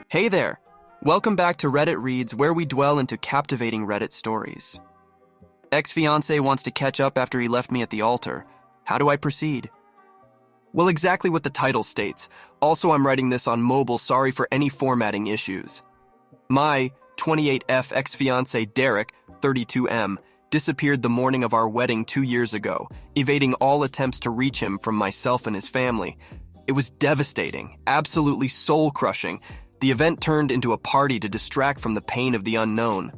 Hey there! Welcome back to Reddit Reads, where we dwell into captivating Reddit stories. Ex-fiancé wants to catch up after he left me at the altar. How do I proceed? Well, exactly what the title states. Also, I'm writing this on mobile, sorry for any formatting issues. My 28F ex-fiancé Derek, 32M, disappeared the morning of our wedding 2 years ago, evading all attempts to reach him from myself and his family. It was devastating, absolutely soul-crushing. The event turned into a party to distract from the pain of the unknown.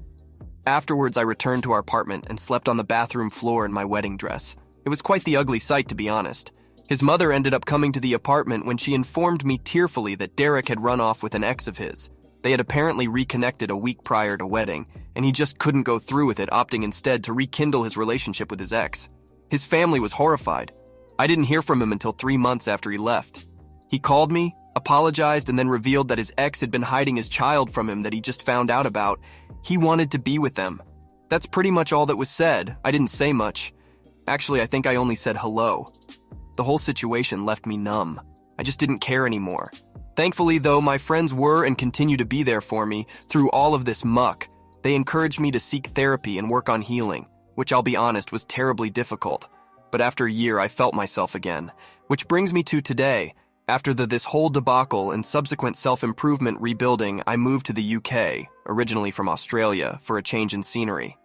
Afterwards, I returned to our apartment and slept on the bathroom floor in my wedding dress. It was quite the ugly sight, to be honest. His mother ended up coming to the apartment when she informed me tearfully that Derek had run off with an ex of his. They had apparently reconnected a week prior to wedding, and he just couldn't go through with it, opting instead to rekindle his relationship with his ex. His family was horrified. I didn't hear from him until 3 months after he left. He called me, apologized, and then revealed that his ex had been hiding his child from him that he just found out about. He wanted to be with them. That's pretty much all that was said. I didn't say much. Actually, I think I only said hello. The whole situation left me numb. I just didn't care anymore. Thankfully, though, my friends were and continue to be there for me through all of this muck. They encouraged me to seek therapy and work on healing, which I'll be honest was terribly difficult. But after a year, I felt myself again. Which brings me to today. After this whole debacle and subsequent self-improvement rebuilding, I moved to the UK, originally from Australia, for a change in scenery.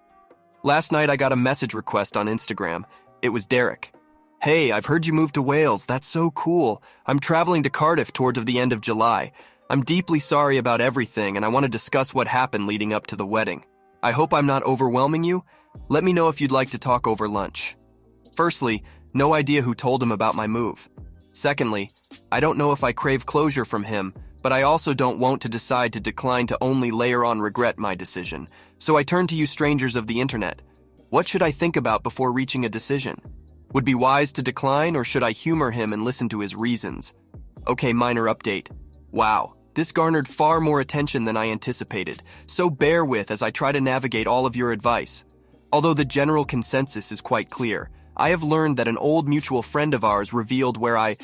Last night I got a message request on Instagram. It was Derek. Hey, I've heard you moved to Wales. That's so cool. I'm traveling to Cardiff towards the end of July. I'm deeply sorry about everything and I want to discuss what happened leading up to the wedding. I hope I'm not overwhelming you. Let me know if you'd like to talk over lunch. Firstly, no idea who told him about my move. Secondly, I don't know if I crave closure from him, but I also don't want to decide to decline to only later on regret my decision. So I turn to you strangers of the internet. What should I think about before reaching a decision? Would be wise to decline, or should I humor him and listen to his reasons? Okay, minor update. Wow, this garnered far more attention than I anticipated, so bear with as I try to navigate all of your advice. Although the general consensus is quite clear, I have learned that an old mutual friend of ours revealed where I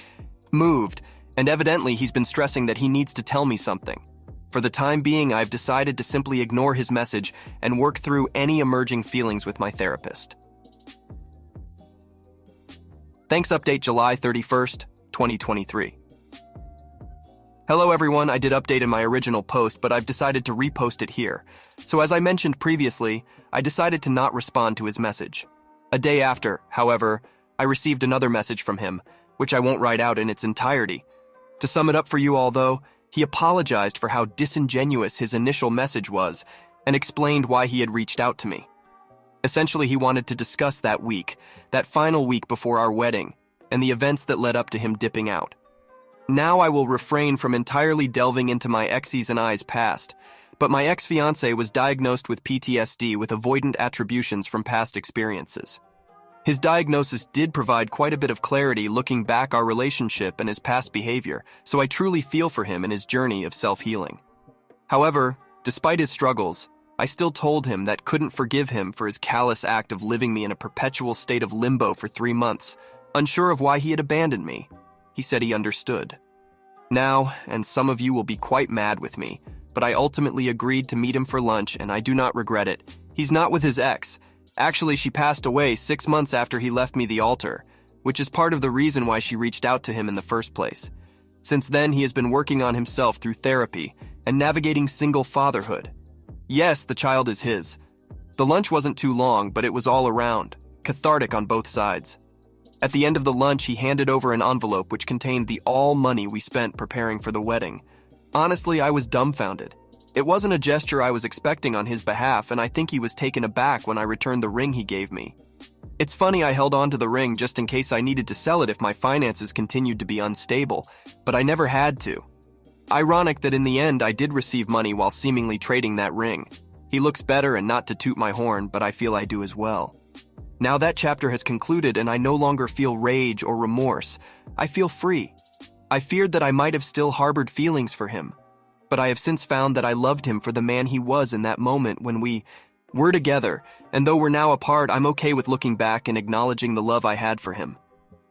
moved, and evidently he's been stressing that he needs to tell me something. For the time being, I've decided to simply ignore his message and work through any emerging feelings with my therapist. Thanks, update July 31st, 2023. Hello everyone, I did update in my original post, but I've decided to repost it here. So as I mentioned previously, I decided to not respond to his message. A day after, however, I received another message from him, which I won't write out in its entirety. To sum it up for you all though, he apologized for how disingenuous his initial message was and explained why he had reached out to me. Essentially, he wanted to discuss that week, that final week before our wedding, and the events that led up to him dipping out. Now I will refrain from entirely delving into my ex's and I's past, but my ex-fiancé was diagnosed with PTSD with avoidant attributions from past experiences. His diagnosis did provide quite a bit of clarity looking back our relationship and his past behavior, so I truly feel for him in his journey of self-healing. However, despite his struggles, I still told him that couldn't forgive him for his callous act of leaving me in a perpetual state of limbo for 3 months, unsure of why he had abandoned me. He said he understood. Now, and some of you will be quite mad with me, but I ultimately agreed to meet him for lunch and I do not regret it. He's not with his ex. Actually, she passed away 6 months after he left me the altar, which is part of the reason why she reached out to him in the first place. Since then, he has been working on himself through therapy and navigating single fatherhood. Yes, the child is his. The lunch wasn't too long, but it was all around, cathartic on both sides. At the end of the lunch, he handed over an envelope which contained the all money we spent preparing for the wedding. Honestly, I was dumbfounded. It wasn't a gesture I was expecting on his behalf, and I think he was taken aback when I returned the ring he gave me. It's funny I held on to the ring just in case I needed to sell it if my finances continued to be unstable, but I never had to. Ironic that in the end I did receive money while seemingly trading that ring. He looks better, and not to toot my horn, but I feel I do as well. Now that chapter has concluded and I no longer feel rage or remorse. I feel free. I feared that I might have still harbored feelings for him, but I have since found that I loved him for the man he was in that moment when we were together, and though we're now apart, I'm okay with looking back and acknowledging the love I had for him.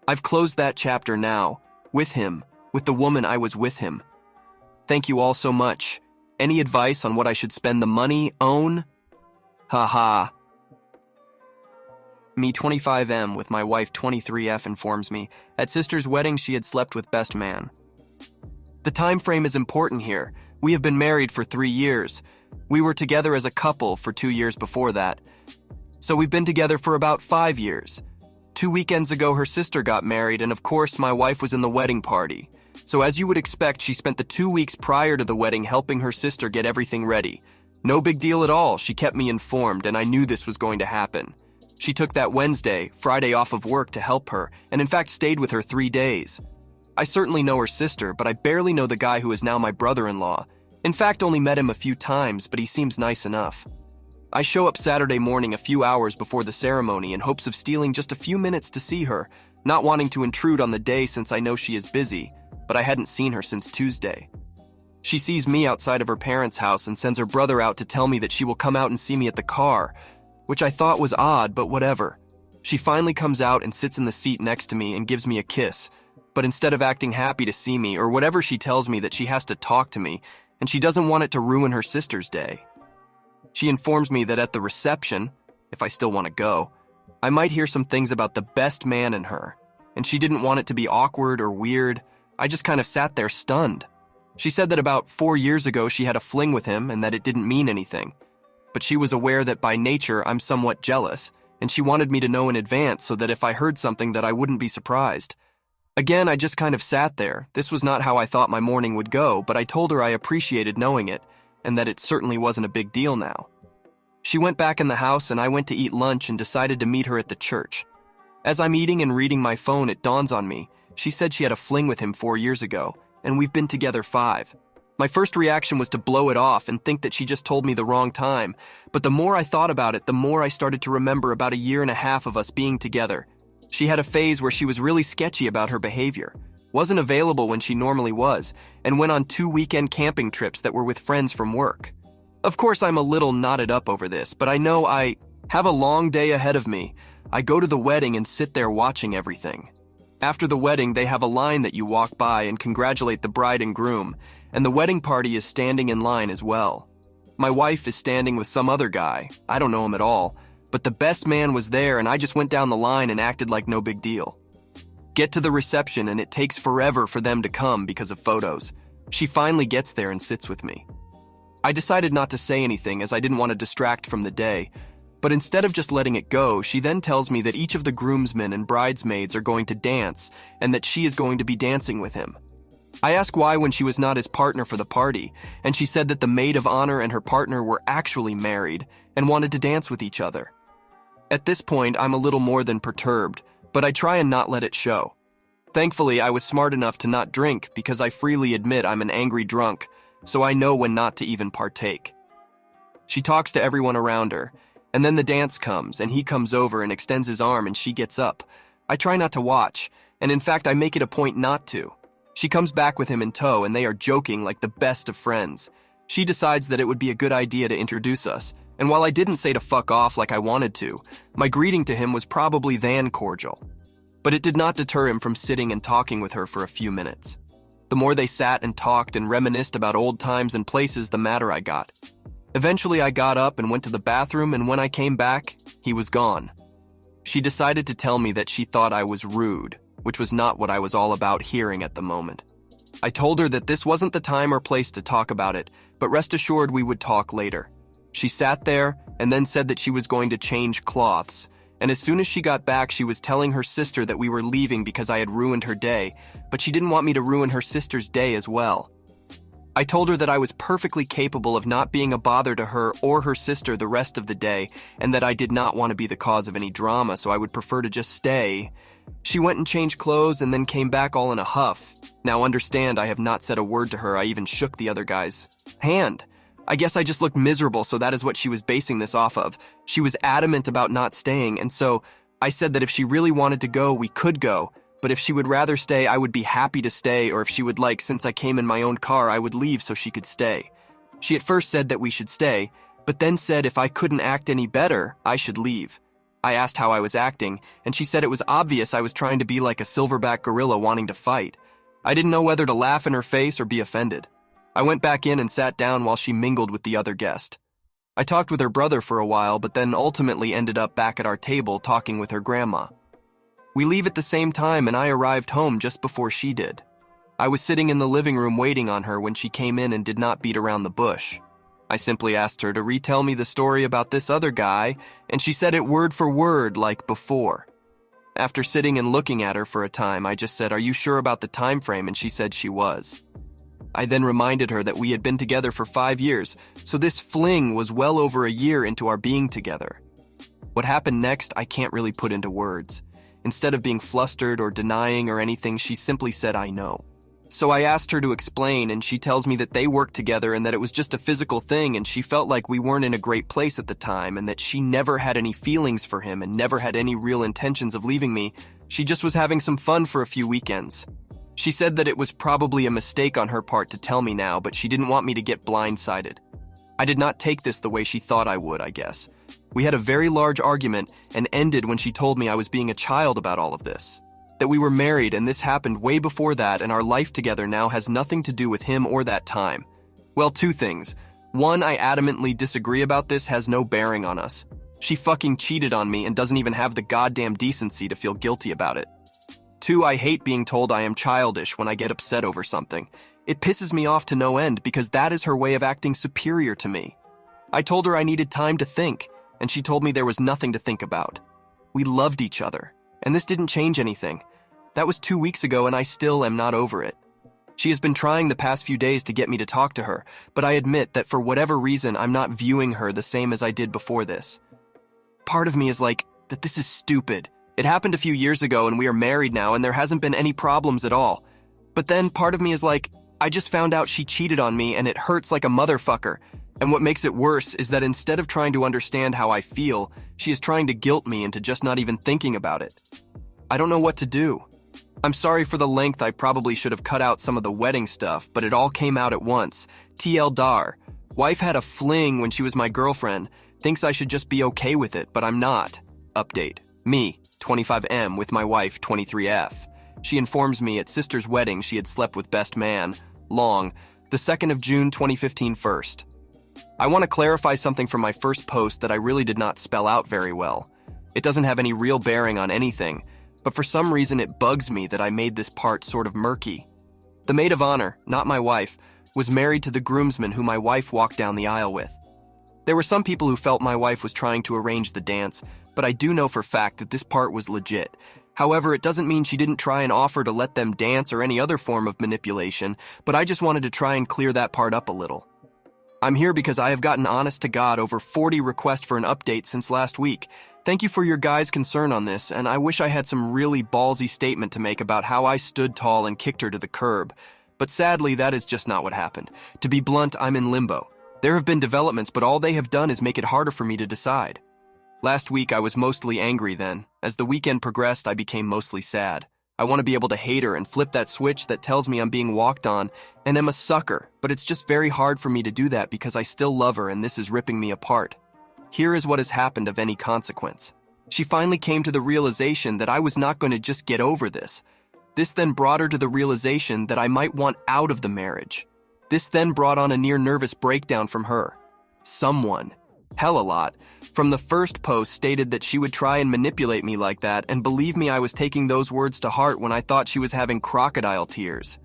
I've closed that chapter now, with him, with the woman I was with him. Thank you all so much. Any advice on what I should spend the money on? Haha. Me 25M with my wife 23F informs me, at sister's wedding she had slept with best man. The time frame is important here. We have been married for 3 years. We were together as a couple for 2 years before that. So we've been together for about 5 years. 2 weekends ago her sister got married, and of course my wife was in the wedding party. So as you would expect, she spent the 2 weeks prior to the wedding helping her sister get everything ready. No big deal at all. She kept me informed, and I knew this was going to happen. She took that Wednesday, Friday off of work to help her, and in fact stayed with her 3 days. I certainly know her sister, but I barely know the guy who is now my brother-in-law. In fact, only met him a few times, but he seems nice enough. I show up Saturday morning a few hours before the ceremony in hopes of stealing just a few minutes to see her, not wanting to intrude on the day since I know she is busy, but I hadn't seen her since Tuesday. She sees me outside of her parents' house and sends her brother out to tell me that she will come out and see me at the car, which I thought was odd, but whatever. She finally comes out and sits in the seat next to me and gives me a kiss, but instead of acting happy to see me or whatever, she tells me that she has to talk to me and she doesn't want it to ruin her sister's day. She informs me that at the reception, if I still want to go, I might hear some things about the best man in her, and she didn't want it to be awkward or weird. I just kind of sat there stunned. She said that about 4 years ago she had a fling with him and that it didn't mean anything, but she was aware that by nature I'm somewhat jealous, and she wanted me to know in advance so that if I heard something that I wouldn't be surprised. Again, I just kind of sat there. This was not how I thought my morning would go, but I told her I appreciated knowing it, and that it certainly wasn't a big deal now. She went back in the house and I went to eat lunch and decided to meet her at the church. As I'm eating and reading my phone, it dawns on me. She said she had a fling with him 4 years ago, and we've been together 5. My first reaction was to blow it off and think that she just told me the wrong time, but the more I thought about it, the more I started to remember about 1.5 years of us being together. She had a phase where she was really sketchy about her behavior, wasn't available when she normally was, and went on 2 weekend camping trips that were with friends from work. Of course, I'm a little knotted up over this, but I know I have a long day ahead of me. I go to the wedding and sit there watching everything. After the wedding, they have a line that you walk by and congratulate the bride and groom, and the wedding party is standing in line as well. My wife is standing with some other guy. I don't know him at all, but the best man was there and I just went down the line and acted like no big deal. Get to the reception and it takes forever for them to come because of photos. She finally gets there and sits with me. I decided not to say anything as I didn't want to distract from the day, but instead of just letting it go, she then tells me that each of the groomsmen and bridesmaids are going to dance and that she is going to be dancing with him. I asked why when she was not his partner for the party, and she said that the maid of honor and her partner were actually married and wanted to dance with each other. At this point, I'm a little more than perturbed, but I try and not let it show. Thankfully, I was smart enough to not drink because I freely admit I'm an angry drunk, so I know when not to even partake. She talks to everyone around her, and then the dance comes, and he comes over and extends his arm and she gets up. I try not to watch, and in fact I make it a point not to. She comes back with him in tow and they are joking like the best of friends. She decides that it would be a good idea to introduce us, and while I didn't say to fuck off like I wanted to, my greeting to him was probably than cordial. But it did not deter him from sitting and talking with her for a few minutes. The more they sat and talked and reminisced about old times and places, the madder I got. Eventually I got up and went to the bathroom, and when I came back, he was gone. She decided to tell me that she thought I was rude, which was not what I was all about hearing at the moment. I told her that this wasn't the time or place to talk about it, but rest assured we would talk later. She sat there and then said that she was going to change cloths, and as soon as she got back she was telling her sister that we were leaving because I had ruined her day, but she didn't want me to ruin her sister's day as well. I told her that I was perfectly capable of not being a bother to her or her sister the rest of the day, and that I did not want to be the cause of any drama, so I would prefer to just stay. She went and changed clothes and then came back all in a huff. Now understand, I have not said a word to her. I even shook the other guy's hand. I guess I just looked miserable, so that is what she was basing this off of. She was adamant about not staying, and so I said that if she really wanted to go, we could go, but if she would rather stay, I would be happy to stay, or if she would like, since I came in my own car, I would leave so she could stay. She at first said that we should stay, but then said if I couldn't act any better, I should leave. I asked how I was acting, and she said it was obvious I was trying to be like a silverback gorilla wanting to fight. I didn't know whether to laugh in her face or be offended. I went back in and sat down while she mingled with the other guest. I talked with her brother for a while, but then ultimately ended up back at our table talking with her grandma. We leave at the same time, and I arrived home just before she did. I was sitting in the living room waiting on her when she came in and did not beat around the bush. I simply asked her to retell me the story about this other guy, and she said it word for word like before. After sitting and looking at her for a time, I just said, "Are you sure about the time frame?" And she said she was. I then reminded her that we had been together for 5 years, so this fling was well over a year into our being together. What happened next, I can't really put into words. Instead of being flustered or denying or anything, she simply said, "I know." So I asked her to explain, and she tells me that they worked together and that it was just a physical thing, and she felt like we weren't in a great place at the time, and that she never had any feelings for him and never had any real intentions of leaving me. She just was having some fun for a few weekends. She said that it was probably a mistake on her part to tell me now, but she didn't want me to get blindsided. I did not take this the way she thought I would, I guess. We had a very large argument and ended when she told me I was being a child about all of this. That we were married and this happened way before that, and our life together now has nothing to do with him or that time. Well, 2 things. 1, I adamantly disagree about this, has no bearing on us. She fucking cheated on me and doesn't even have the goddamn decency to feel guilty about it. 2, I hate being told I am childish when I get upset over something. It pisses me off to no end because that is her way of acting superior to me. I told her I needed time to think, and she told me there was nothing to think about. We loved each other, and this didn't change anything. That was 2 weeks ago, and I still am not over it. She has been trying the past few days to get me to talk to her, but I admit that for whatever reason, I'm not viewing her the same as I did before this. Part of me is like, that this is stupid. It happened a few years ago, and we are married now, and there hasn't been any problems at all. But then part of me is like, I just found out she cheated on me, and it hurts like a motherfucker. And what makes it worse is that instead of trying to understand how I feel, she is trying to guilt me into just not even thinking about it. I don't know what to do. I'm sorry for the length. I probably should have cut out some of the wedding stuff, but it all came out at once. TL Dar. Wife had a fling when she was my girlfriend. Thinks I should just be okay with it, but I'm not. Update. Me, 25M, with my wife, 23F. She informs me at sister's wedding she had slept with best man, Long, the 2nd of June 2015 first. I want to clarify something from my first post that I really did not spell out very well. It doesn't have any real bearing on anything, but for some reason it bugs me that I made this part sort of murky. The maid of honor, not my wife, was married to the groomsman who my wife walked down the aisle with. There were some people who felt my wife was trying to arrange the dance, but I do know for fact that this part was legit. However, it doesn't mean she didn't try and offer to let them dance or any other form of manipulation, but I just wanted to try and clear that part up a little. I'm here because I have gotten honest to God over 40 requests for an update since last week. Thank you for your guys' concern on this, and I wish I had some really ballsy statement to make about how I stood tall and kicked her to the curb. But sadly, that is just not what happened. To be blunt, I'm in limbo. There have been developments, but all they have done is make it harder for me to decide. Last week, I was mostly angry then. As the weekend progressed, I became mostly sad. I want to be able to hate her and flip that switch that tells me I'm being walked on and am a sucker, but it's just very hard for me to do that because I still love her and this is ripping me apart. Here is what has happened of any consequence. She finally came to the realization that I was not going to just get over this. This then brought her to the realization that I might want out of the marriage. This then brought on a near nervous breakdown from her. Someone, hell a lot, from the first post stated that she would try and manipulate me like that, and believe me, I was taking those words to heart when I thought she was having crocodile tears.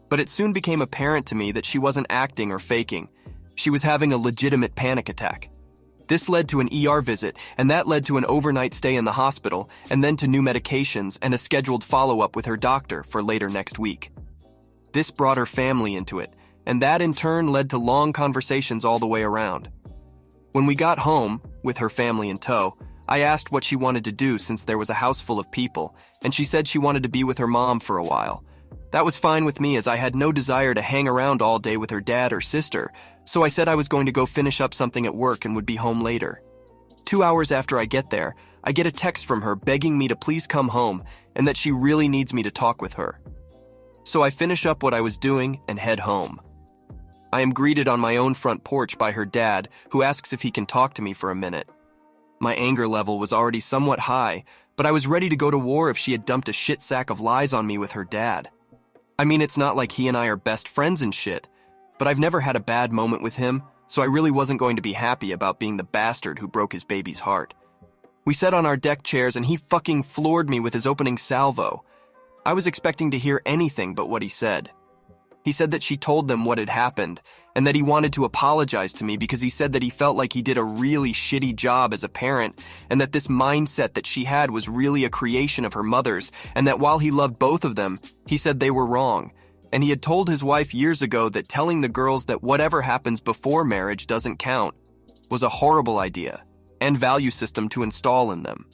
But it soon became apparent to me that she wasn't acting or faking. She was having a legitimate panic attack. This led to an ER visit, and that led to an overnight stay in the hospital, and then to new medications and a scheduled follow-up with her doctor for later next week. This brought her family into it, and that in turn led to long conversations all the way around. When we got home, with her family in tow, I asked what she wanted to do since there was a house full of people, and she said she wanted to be with her mom for a while. That was fine with me as I had no desire to hang around all day with her dad or sister, so I said I was going to go finish up something at work and would be home later. 2 hours after I get there, I get a text from her begging me to please come home and that she really needs me to talk with her. So I finish up what I was doing and head home. I am greeted on my own front porch by her dad, who asks if he can talk to me for a minute. My anger level was already somewhat high, but I was ready to go to war if she had dumped a shit sack of lies on me with her dad. I mean, it's not like he and I are best friends and shit, but I've never had a bad moment with him, so I really wasn't going to be happy about being the bastard who broke his baby's heart. We sat on our deck chairs and he fucking floored me with his opening salvo. I was expecting to hear anything but what he said. He said that she told them what had happened, and that he wanted to apologize to me because he said that he felt like he did a really shitty job as a parent, and that this mindset that she had was really a creation of her mother's, and that while he loved both of them, he said they were wrong. And he had told his wife years ago that telling the girls that whatever happens before marriage doesn't count was a horrible idea and value system to install in them.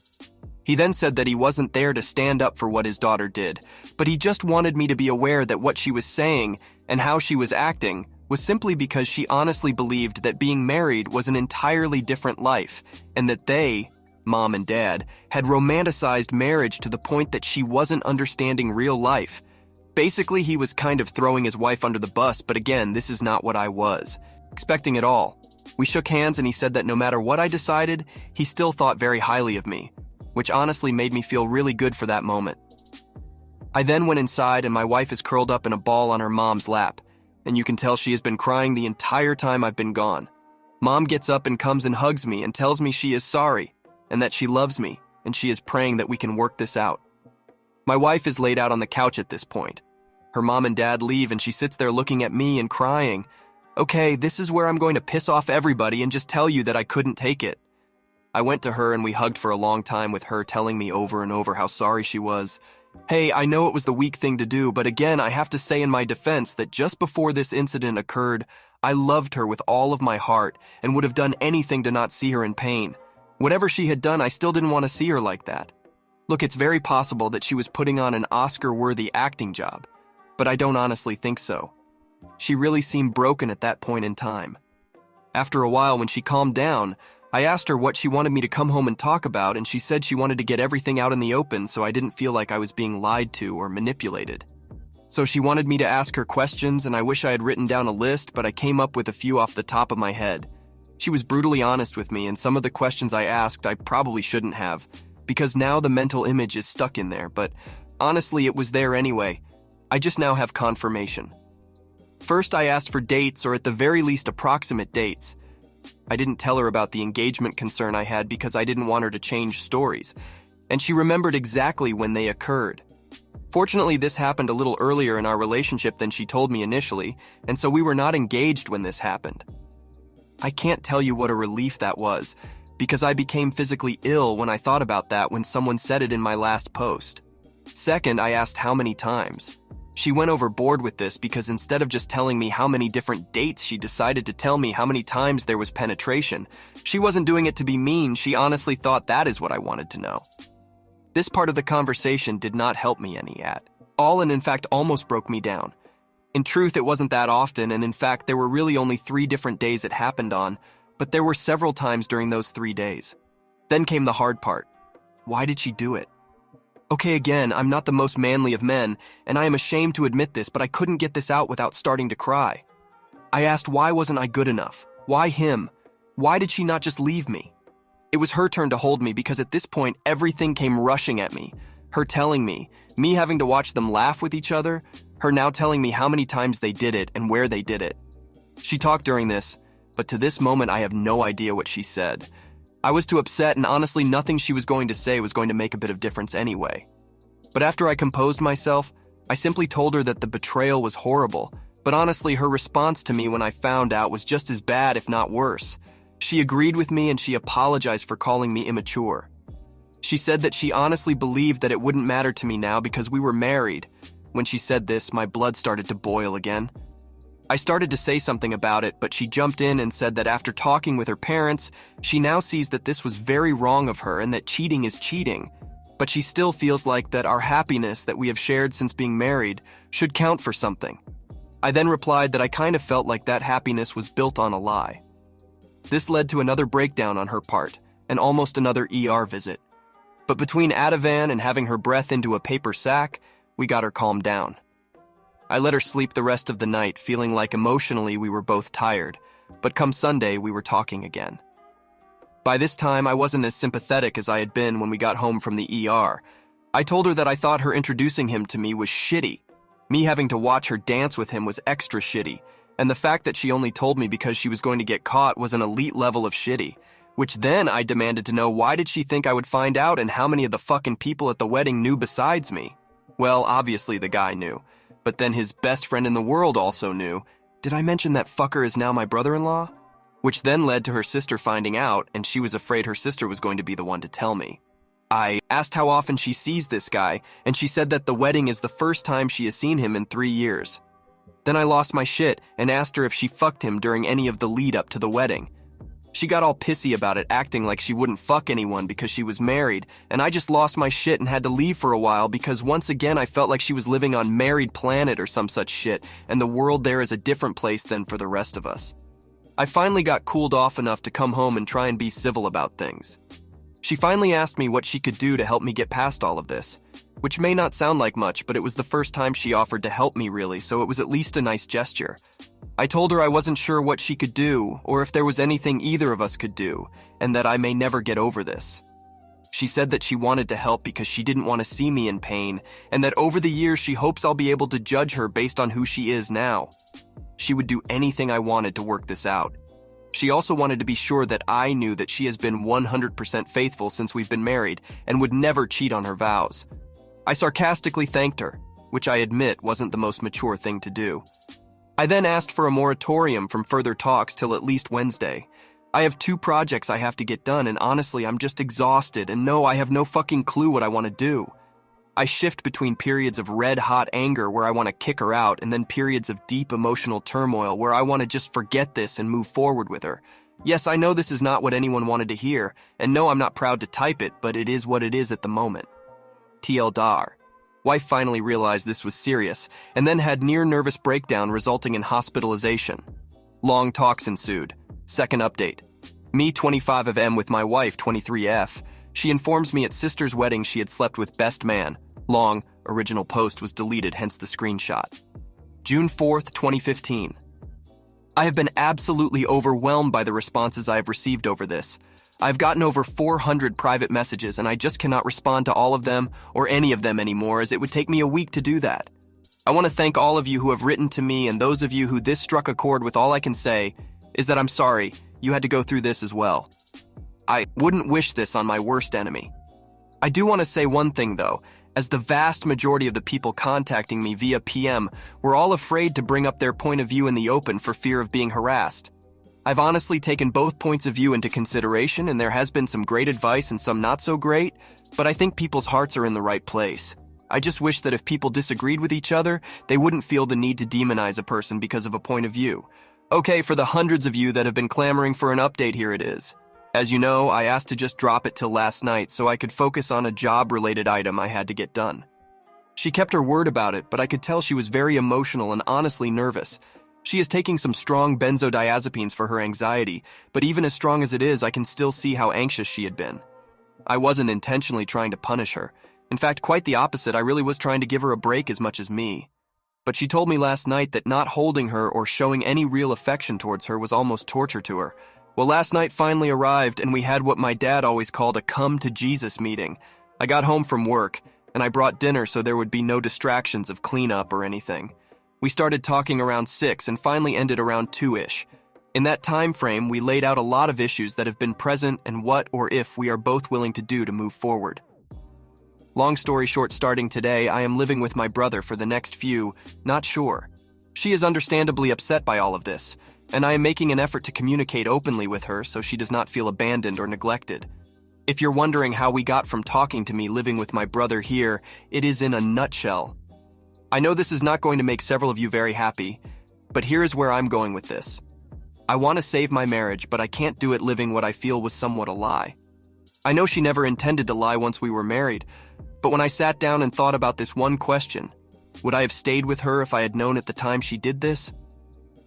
He then said that he wasn't there to stand up for what his daughter did, but he just wanted me to be aware that what she was saying and how she was acting was simply because she honestly believed that being married was an entirely different life, and that they, mom and dad, had romanticized marriage to the point that she wasn't understanding real life. Basically, he was kind of throwing his wife under the bus, but again, this is not what I was expecting at all. We shook hands and he said that no matter what I decided, he still thought very highly of me, which honestly made me feel really good for that moment. I then went inside and my wife is curled up in a ball on her mom's lap, and you can tell she has been crying the entire time I've been gone. Mom gets up and comes and hugs me and tells me she is sorry, and that she loves me, and she is praying that we can work this out. My wife is laid out on the couch at this point. Her mom and dad leave and she sits there looking at me and crying. Okay, this is where I'm going to piss off everybody and just tell you that I couldn't take it. I went to her and we hugged for a long time with her telling me over and over how sorry she was. Hey, I know it was the weak thing to do, but again, I have to say in my defense that just before this incident occurred, I loved her with all of my heart and would have done anything to not see her in pain. Whatever she had done, I still didn't want to see her like that. Look, it's very possible that she was putting on an Oscar-worthy acting job, but I don't honestly think so. She really seemed broken at that point in time. After a while, when she calmed down, I asked her what she wanted me to come home and talk about, and she said she wanted to get everything out in the open so I didn't feel like I was being lied to or manipulated. So she wanted me to ask her questions, and I wish I had written down a list, but I came up with a few off the top of my head. She was brutally honest with me, and some of the questions I asked I probably shouldn't have, because now the mental image is stuck in there, but honestly it was there anyway. I just now have confirmation. First, I asked for dates, or at the very least approximate dates. I didn't tell her about the engagement concern I had because I didn't want her to change stories, and she remembered exactly when they occurred. Fortunately, this happened a little earlier in our relationship than she told me initially, and so we were not engaged when this happened. I can't tell you what a relief that was, because I became physically ill when I thought about that when someone said it in my last post. Second, I asked how many times. She went overboard with this because instead of just telling me how many different dates, she decided to tell me how many times there was penetration. She wasn't doing it to be mean, she honestly thought that is what I wanted to know. This part of the conversation did not help me any at all, and in fact almost broke me down. In truth, it wasn't that often, and in fact there were really only 3 different days it happened on, but there were several times during those 3 days. Then came the hard part. Why did she do it? Okay, again, I'm not the most manly of men, and I am ashamed to admit this, but I couldn't get this out without starting to cry. I asked why wasn't I good enough? Why him? Why did she not just leave me? It was her turn to hold me because at this point everything came rushing at me. Her telling me having to watch them laugh with each other, her now telling me how many times they did it and where they did it. She talked during this, but to this moment I have no idea what she said. I was too upset, and honestly nothing she was going to say was going to make a bit of difference anyway. But after I composed myself, I simply told her that the betrayal was horrible, but honestly her response to me when I found out was just as bad, if not worse. She agreed with me and she apologized for calling me immature. She said that she honestly believed that it wouldn't matter to me now because we were married. When she said this, my blood started to boil again. I started to say something about it, but she jumped in and said that after talking with her parents, she now sees that this was very wrong of her and that cheating is cheating. But she still feels like that our happiness that we have shared since being married should count for something. I then replied that I kind of felt like that happiness was built on a lie. This led to another breakdown on her part, and almost another ER visit. But between Ativan and having her breath into a paper sack, we got her calmed down. I let her sleep the rest of the night, feeling like emotionally we were both tired, but come Sunday we were talking again. By this time, I wasn't as sympathetic as I had been when we got home from the ER. I told her that I thought her introducing him to me was shitty, Me having to watch her dance with him was extra shitty, and the fact that she only told me because she was going to get caught was an elite level of shitty, which then I demanded to know why did she think I would find out and how many of the fucking people at the wedding knew besides me. Well, obviously the guy knew, but then his best friend in the world also knew. Did I mention that fucker is now my brother-in-law? Which then led to her sister finding out, and she was afraid her sister was going to be the one to tell me. I asked how often she sees this guy, and she said that the wedding is the first time she has seen him in 3 years. Then I lost my shit and asked her if she fucked him during any of the lead up to the wedding. She got all pissy about it, acting like she wouldn't fuck anyone because she was married, and I just lost my shit and had to leave for a while because once again I felt like she was living on Married Planet or some such shit, and the world there is a different place than for the rest of us. I finally got cooled off enough to come home and try and be civil about things. She finally asked me what she could do to help me get past all of this, which may not sound like much, but it was the first time she offered to help me really, so it was at least a nice gesture. I told her I wasn't sure what she could do, or if there was anything either of us could do, and that I may never get over this. She said that she wanted to help because she didn't want to see me in pain, and that over the years she hopes I'll be able to judge her based on who she is now. She would do anything I wanted to work this out. She also wanted to be sure that I knew that she has been 100% faithful since we've been married and would never cheat on her vows. I sarcastically thanked her, which I admit wasn't the most mature thing to do. I then asked for a moratorium from further talks till at least Wednesday. I have 2 projects I have to get done, and honestly, I'm just exhausted, and no, I have no fucking clue what I want to do. I shift between periods of red-hot anger where I want to kick her out and then periods of deep emotional turmoil where I want to just forget this and move forward with her. Yes, I know this is not what anyone wanted to hear, and no, I'm not proud to type it, but it is what it is at the moment. TL Dar. Wife finally realized this was serious, and then had near-nervous breakdown resulting in hospitalization. Long talks ensued. Second update. Me 25 of M with my wife 23F. She informs me at sister's wedding she had slept with best man. Long, original post was deleted, hence the screenshot. June 4th, 2015. I have been absolutely overwhelmed by the responses I have received over this. I've gotten over 400 private messages and I just cannot respond to all of them or any of them anymore as it would take me a week to do that. I want to thank all of you who have written to me and those of you who this struck a chord with. All I can say is that I'm sorry you had to go through this as well. I wouldn't wish this on my worst enemy. I do want to say one thing though, as the vast majority of the people contacting me via PM were all afraid to bring up their point of view in the open for fear of being harassed. I've honestly taken both points of view into consideration and there has been some great advice and some not so great, but I think people's hearts are in the right place. I just wish that if people disagreed with each other, they wouldn't feel the need to demonize a person because of a point of view. Okay, for the hundreds of you that have been clamoring for an update, here it is. As you know, I asked to just drop it till last night so I could focus on a job-related item I had to get done. She kept her word about it, but I could tell she was very emotional and honestly nervous. She is taking some strong benzodiazepines for her anxiety, but even as strong as it is, I can still see how anxious she had been. I wasn't intentionally trying to punish her. In fact, quite the opposite, I really was trying to give her a break as much as me. But she told me last night that not holding her or showing any real affection towards her was almost torture to her. Well, last night finally arrived and we had what my dad always called a come-to-Jesus meeting. I got home from work, and I brought dinner so there would be no distractions of cleanup or anything. We started talking around 6 and finally ended around 2-ish. In that time frame, we laid out a lot of issues that have been present and what or if we are both willing to do to move forward. Long story short, starting today, I am living with my brother for the next few, not sure. She is understandably upset by all of this, and I am making an effort to communicate openly with her so she does not feel abandoned or neglected. If you're wondering how we got from talking to me living with my brother here, it is in a nutshell. I know this is not going to make several of you very happy, but here is where I'm going with this. I want to save my marriage, but I can't do it living what I feel was somewhat a lie. I know she never intended to lie once we were married, but when I sat down and thought about this one question, would I have stayed with her if I had known at the time she did this?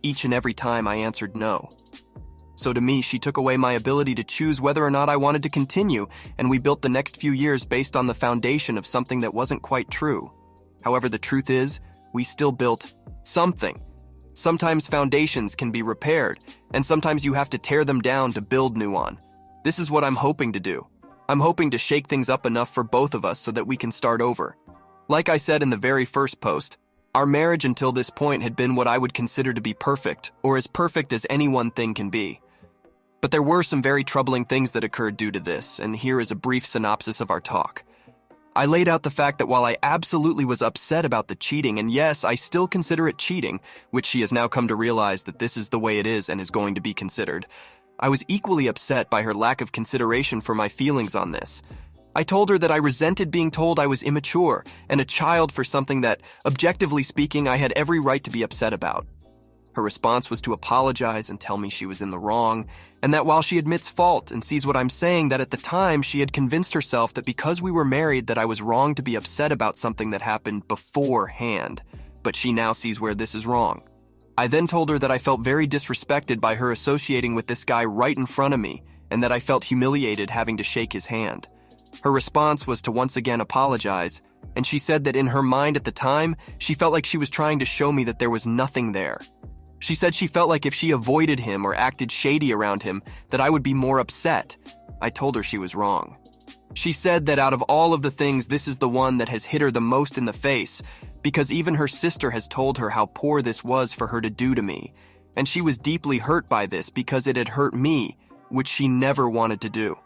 Each and every time I answered no. So to me, she took away my ability to choose whether or not I wanted to continue, and we built the next few years based on the foundation of something that wasn't quite true. However, the truth is, we still built something. Sometimes foundations can be repaired, and sometimes you have to tear them down to build new on. This is what I'm hoping to do. I'm hoping to shake things up enough for both of us so that we can start over. Like I said in the very first post, Our marriage until this point had been what I would consider to be perfect, or as perfect as any one thing can be. But there were some very troubling things that occurred due to this, and here is a brief synopsis of our talk. I laid out the fact that while I absolutely was upset about the cheating, and yes, I still consider it cheating, which she has now come to realize that this is the way it is and is going to be considered, I was equally upset by her lack of consideration for my feelings on this. I told her that I resented being told I was immature and a child for something that, objectively speaking, I had every right to be upset about. Her response was to apologize and tell me she was in the wrong, and that while she admits fault and sees what I'm saying, that at the time she had convinced herself that because we were married that I was wrong to be upset about something that happened beforehand, but she now sees where this is wrong. I then told her that I felt very disrespected by her associating with this guy right in front of me, and that I felt humiliated having to shake his hand. Her response was to once again apologize, and she said that in her mind at the time, she felt like she was trying to show me that there was nothing there. She said she felt like if she avoided him or acted shady around him, that I would be more upset. I told her she was wrong. She said that out of all of the things, this is the one that has hit her the most in the face, because even her sister has told her how poor this was for her to do to me, and she was deeply hurt by this because it had hurt me, which she never wanted to do.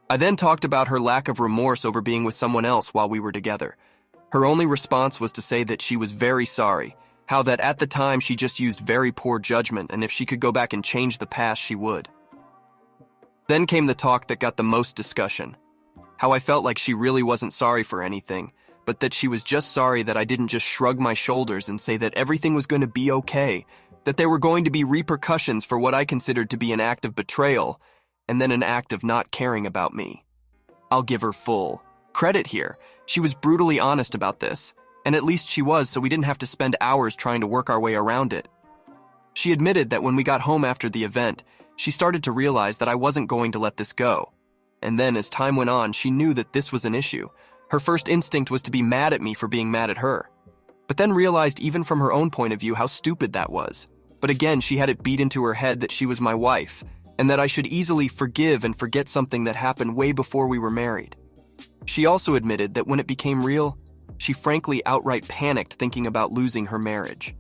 I then talked about her lack of remorse over being with someone else while we were together. Her only response was to say that she was very sorry, how that at the time she just used very poor judgment, and if she could go back and change the past, she would. Then came the talk that got the most discussion. How I felt like she really wasn't sorry for anything, but that she was just sorry that I didn't just shrug my shoulders and say that everything was going to be okay, that there were going to be repercussions for what I considered to be an act of betrayal, and then an act of not caring about me. I'll give her full credit here. She was brutally honest about this, and at least she was, so we didn't have to spend hours trying to work our way around it. She admitted that when we got home after the event, she started to realize that I wasn't going to let this go. And then as time went on, she knew that this was an issue. Her first instinct was to be mad at me for being mad at her, but then realized even from her own point of view how stupid that was. But again, she had it beat into her head that she was my wife, and that I should easily forgive and forget something that happened way before we were married. She also admitted that when it became real, she frankly outright panicked thinking about losing her marriage.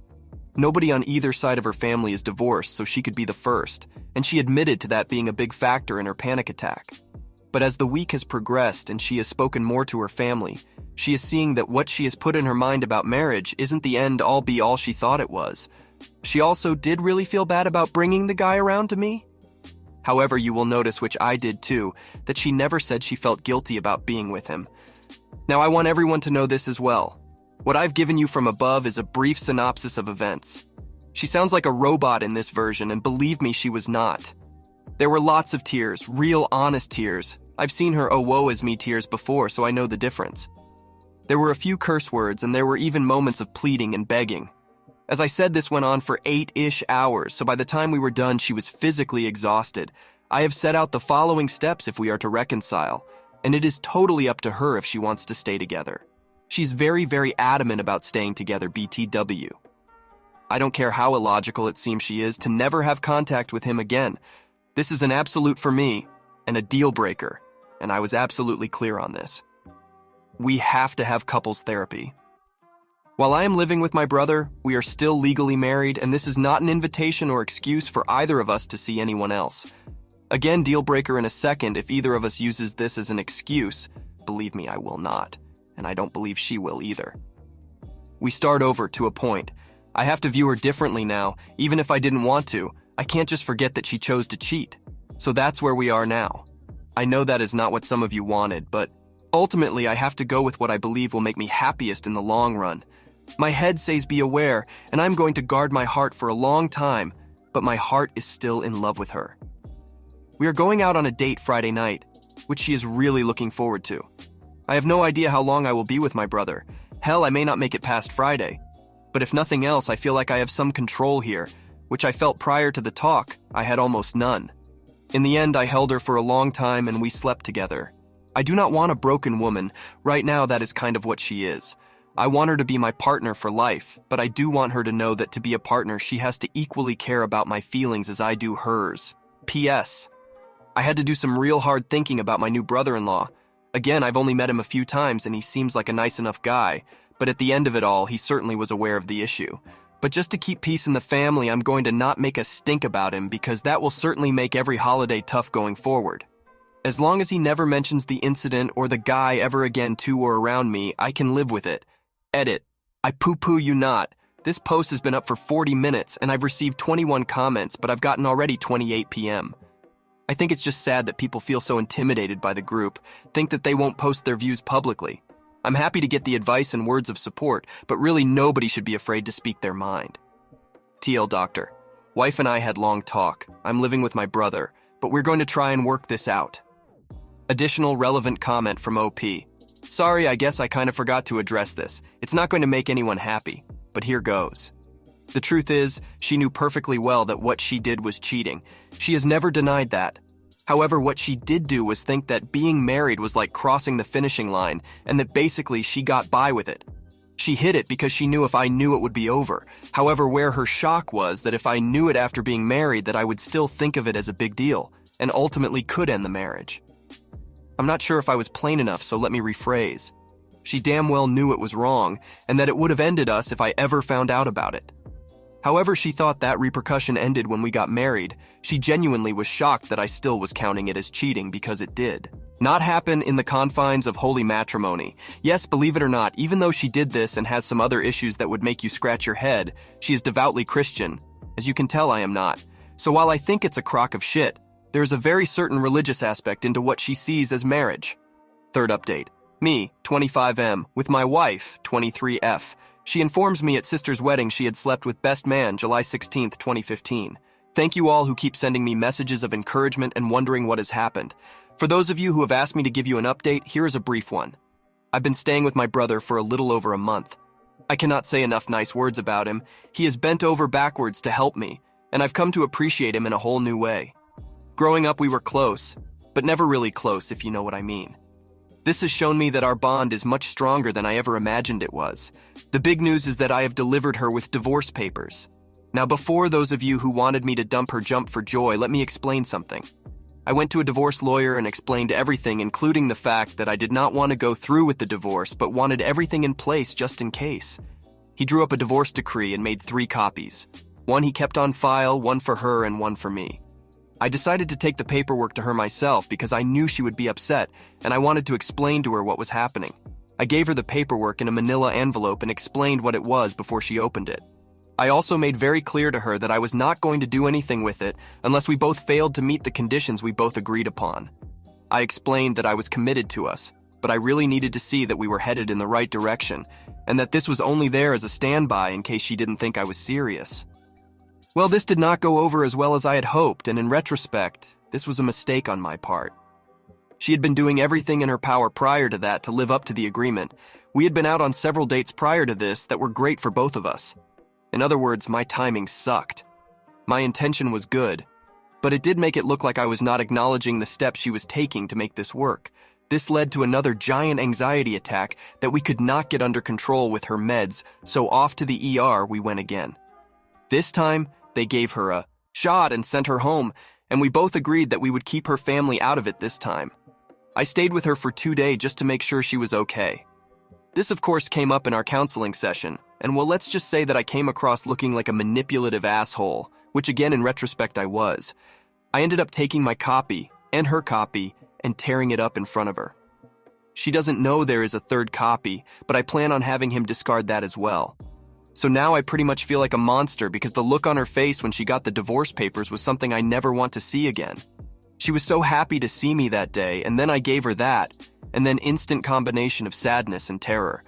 Nobody on either side of her family is divorced, so she could be the first, and she admitted to that being a big factor in her panic attack. But as the week has progressed and she has spoken more to her family, she is seeing that what she has put in her mind about marriage isn't the end-all be-all she thought it was. She also did really feel bad about bringing the guy around to me. However, you will notice, which I did too, that she never said she felt guilty about being with him. Now, I want everyone to know this as well. What I've given you from above is a brief synopsis of events. She sounds like a robot in this version, and believe me, she was not. There were lots of tears, real honest tears. I've seen her "oh woe is me" tears before, so I know the difference. There were a few curse words, and there were even moments of pleading and begging. As I said, this went on for 8-ish hours, so by the time we were done, she was physically exhausted. I have set out the following steps if we are to reconcile, and it is totally up to her if she wants to stay together. She's very, very adamant about staying together, BTW. I don't care how illogical it seems she is to never have contact with him again. This is an absolute for me, and a deal breaker, and I was absolutely clear on this. We have to have couples therapy. While I am living with my brother, we are still legally married, and this is not an invitation or excuse for either of us to see anyone else. Again, deal breaker in a second if either of us uses this as an excuse. Believe me, I will not, and I don't believe she will either. We start over to a point. I have to view her differently now, even if I didn't want to. I can't just forget that she chose to cheat. So that's where we are now. I know that is not what some of you wanted, but ultimately I have to go with what I believe will make me happiest in the long run. My head says be aware, and I'm going to guard my heart for a long time, but my heart is still in love with her. We are going out on a date Friday night, which she is really looking forward to. I have no idea how long I will be with my brother. Hell, I may not make it past Friday. But if nothing else, I feel like I have some control here, which I felt prior to the talk, I had almost none. In the end, I held her for a long time and we slept together. I do not want a broken woman. Right now, that is kind of what she is. I want her to be my partner for life, but I do want her to know that to be a partner, she has to equally care about my feelings as I do hers. P.S. I had to do some real hard thinking about my new brother-in-law. Again, I've only met him a few times and he seems like a nice enough guy, but at the end of it all, he certainly was aware of the issue. But just to keep peace in the family, I'm going to not make a stink about him because that will certainly make every holiday tough going forward. As long as he never mentions the incident or the guy ever again to or around me, I can live with it. Edit. I poo-poo you not. This post has been up for 40 minutes and I've received 21 comments, but I've gotten already 28 PM. I think it's just sad that people feel so intimidated by the group, think that they won't post their views publicly. I'm happy to get the advice and words of support, but really nobody should be afraid to speak their mind. TL Doctor. Wife and I had long talk. I'm living with my brother, but we're going to try and work this out. Additional relevant comment from OP. Sorry, I guess I kind of forgot to address this. It's not going to make anyone happy, but here goes. The truth is, she knew perfectly well that what she did was cheating. She has never denied that. However, what she did do was think that being married was like crossing the finishing line, and that basically she got by with it. She hid it because she knew if I knew it would be over. However, where her shock was that if I knew it after being married, that I would still think of it as a big deal, and ultimately could end the marriage. I'm not sure if I was plain enough, so let me rephrase. She damn well knew it was wrong, and that it would have ended us if I ever found out about it. However, she thought that repercussion ended when we got married. She genuinely was shocked that I still was counting it as cheating because it did not happen in the confines of holy matrimony. Yes, believe it or not, even though she did this and has some other issues that would make you scratch your head, she is devoutly Christian. As you can tell, I am not. So while I think it's a crock of shit, there is a very certain religious aspect into what she sees as marriage. Third update. Me, 25M, with my wife, 23F. She informs me at sister's wedding she had slept with best man July 16th, 2015. Thank you all who keep sending me messages of encouragement and wondering what has happened. For those of you who have asked me to give you an update, here is a brief one. I've been staying with my brother for a little over a month. I cannot say enough nice words about him. He has bent over backwards to help me, and I've come to appreciate him in a whole new way. Growing up, we were close, but never really close, if you know what I mean. This has shown me that our bond is much stronger than I ever imagined it was. The big news is that I have delivered her with divorce papers. Now, before those of you who wanted me to dump her jump for joy, let me explain something. I went to a divorce lawyer and explained everything, including the fact that I did not want to go through with the divorce, but wanted everything in place just in case. He drew up a divorce decree and made 3 copies. One he kept on file, one for her, and one for me. I decided to take the paperwork to her myself because I knew she would be upset, and I wanted to explain to her what was happening. I gave her the paperwork in a manila envelope and explained what it was before she opened it. I also made very clear to her that I was not going to do anything with it unless we both failed to meet the conditions we both agreed upon. I explained that I was committed to us, but I really needed to see that we were headed in the right direction, and that this was only there as a standby in case she didn't think I was serious. Well, this did not go over as well as I had hoped, and in retrospect, this was a mistake on my part. She had been doing everything in her power prior to that to live up to the agreement. We had been out on several dates prior to this that were great for both of us. In other words, my timing sucked. My intention was good, but it did make it look like I was not acknowledging the steps she was taking to make this work. This led to another giant anxiety attack that we could not get under control with her meds, so off to the ER we went again. This time, they gave her a shot and sent her home, and we both agreed that we would keep her family out of it this time. I stayed with her for 2 days just to make sure she was okay. This, of course, came up in our counseling session, and well, let's just say that I came across looking like a manipulative asshole, which again, in retrospect, I was. I ended up taking my copy, and her copy, and tearing it up in front of her. She doesn't know there is a 3rd copy, but I plan on having him discard that as well. So now I pretty much feel like a monster because the look on her face when she got the divorce papers was something I never want to see again. She was so happy to see me that day, and then I gave her that, and then instant combination of sadness and terror.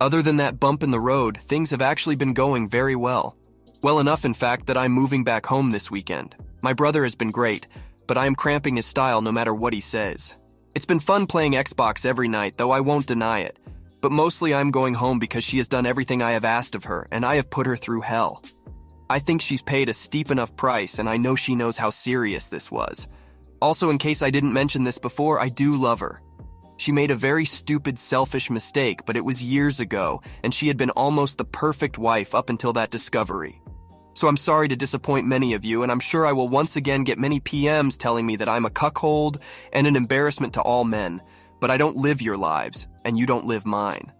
Other than that bump in the road, things have actually been going very well. Well enough, in fact, that I'm moving back home this weekend. My brother has been great, but I am cramping his style no matter what he says. It's been fun playing Xbox every night, though I won't deny it. But mostly I'm going home because she has done everything I have asked of her, and I have put her through hell. I think she's paid a steep enough price, and I know she knows how serious this was. Also, in case I didn't mention this before, I do love her. She made a very stupid, selfish mistake, but it was years ago, and she had been almost the perfect wife up until that discovery. So I'm sorry to disappoint many of you, and I'm sure I will once again get many PMs telling me that I'm a cuckold and an embarrassment to all men, but I don't live your lives, and you don't live mine.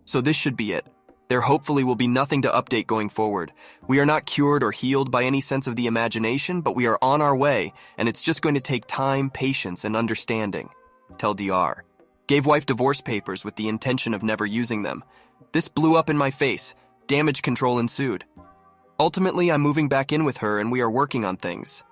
So this should be it. There hopefully will be nothing to update going forward. We are not cured or healed by any sense of the imagination, but we are on our way, and it's just going to take time, patience, and understanding. Tell DR. Gave wife divorce papers with the intention of never using them. This blew up in my face. Damage control ensued. Ultimately, I'm moving back in with her and we are working on things.